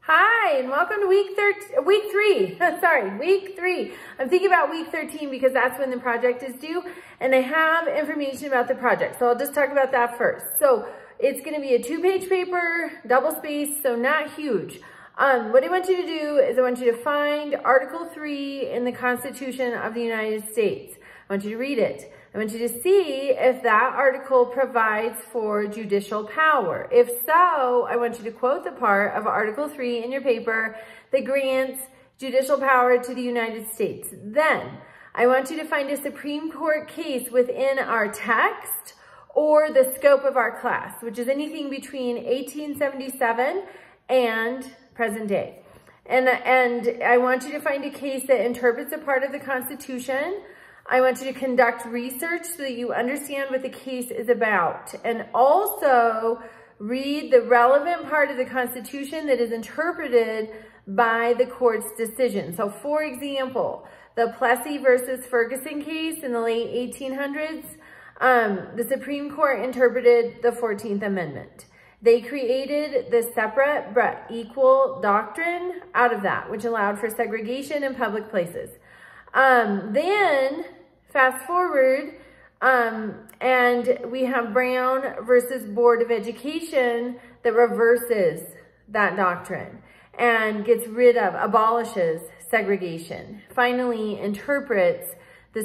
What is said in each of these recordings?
Hi, and welcome to week three. Sorry, week 3. I'm thinking about week 13 because that's when the project is due, and I have information about the project. So I'll just talk about that first. So it's going to be a 2-page paper, double spaced, so not huge. What I want you to do is I want you to find Article 3 in the Constitution of the United States. I want you to read it. I want you to see if that article provides for judicial power. If so, I want you to quote the part of Article 3 in your paper that grants judicial power to the United States. Then, I want you to find a Supreme Court case within our text or the scope of our class, which is anything between 1877 and present day. And I want you to find a case that interprets a part of the Constitution. I want you to conduct research so that you understand what the case is about, and also read the relevant part of the Constitution that is interpreted by the court's decision. So for example, the Plessy versus Ferguson case in the late 1800s, the Supreme Court interpreted the 14th Amendment. They created the separate but equal doctrine out of that, which allowed for segregation in public places. Then fast forward, and we have Brown versus Board of Education that reverses that doctrine and gets rid of, abolishes segregation, finally interprets the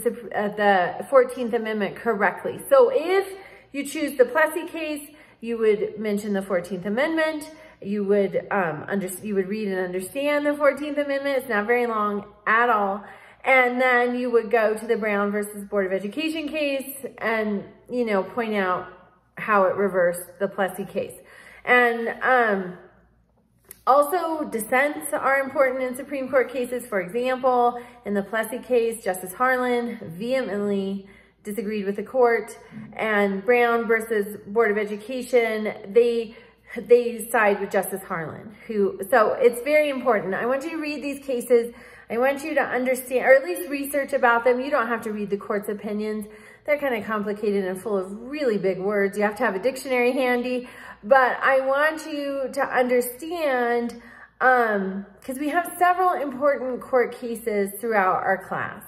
14th Amendment correctly. So if you choose the Plessy case, you would mention the 14th Amendment. You would read and understand the 14th Amendment. It's not very long at all. And then you would go to the Brown versus Board of Education case and, point out how it reversed the Plessy case. And also dissents are important in Supreme Court cases. For example, in the Plessy case, Justice Harlan vehemently disagreed with the court, and Brown versus Board of Education, they side with Justice Harlan. So it's very important. I want you to read these cases. I want you to understand, or at least research about them. You don't have to read the court's opinions. They're kind of complicated and full of really big words. You have to have a dictionary handy. But I want you to understand, because we have several important court cases throughout our class,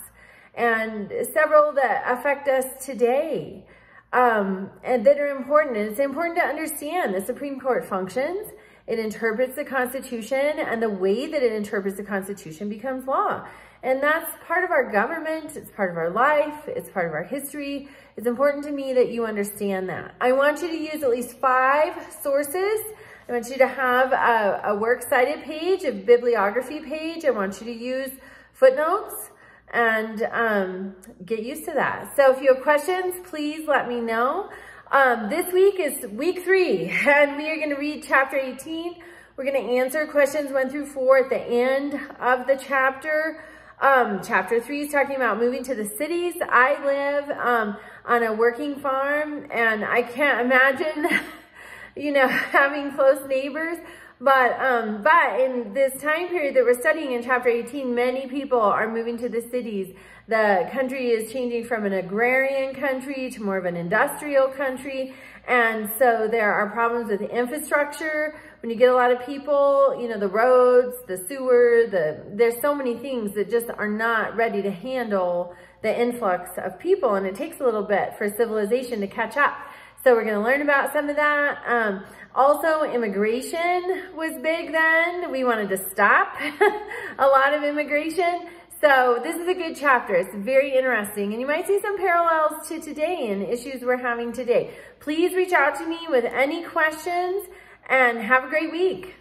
and several that affect us today, and that are important. And it's important to understand the Supreme Court functions. It interprets the Constitution, and the way that it interprets the Constitution becomes law. And that's part of our government. It's part of our life. It's part of our history. It's important to me that you understand that. I want you to use at least 5 sources. I want you to have a works cited page, a bibliography page. I want you to use footnotes and get used to that. So if you have questions, please let me know. This week is week 3, and we are going to read chapter 18. We're going to answer questions 1 through 4 at the end of the chapter. Chapter 3 is talking about moving to the cities. I live on a working farm, and I can't imagine, having close neighbors. But in this time period that we're studying in chapter 18, many people are moving to the cities. The country is changing from an agrarian country to more of an industrial country. And so there are problems with the infrastructure. When you get a lot of people, the roads, the sewer, there's so many things that just are not ready to handle the influx of people. And it takes a little bit for civilization to catch up. So we're going to learn about some of that. Also, immigration was big then. We wanted to stop a lot of immigration. So this is a good chapter. It's very interesting. And you might see some parallels to today and issues we're having today. Please reach out to me with any questions, and have a great week.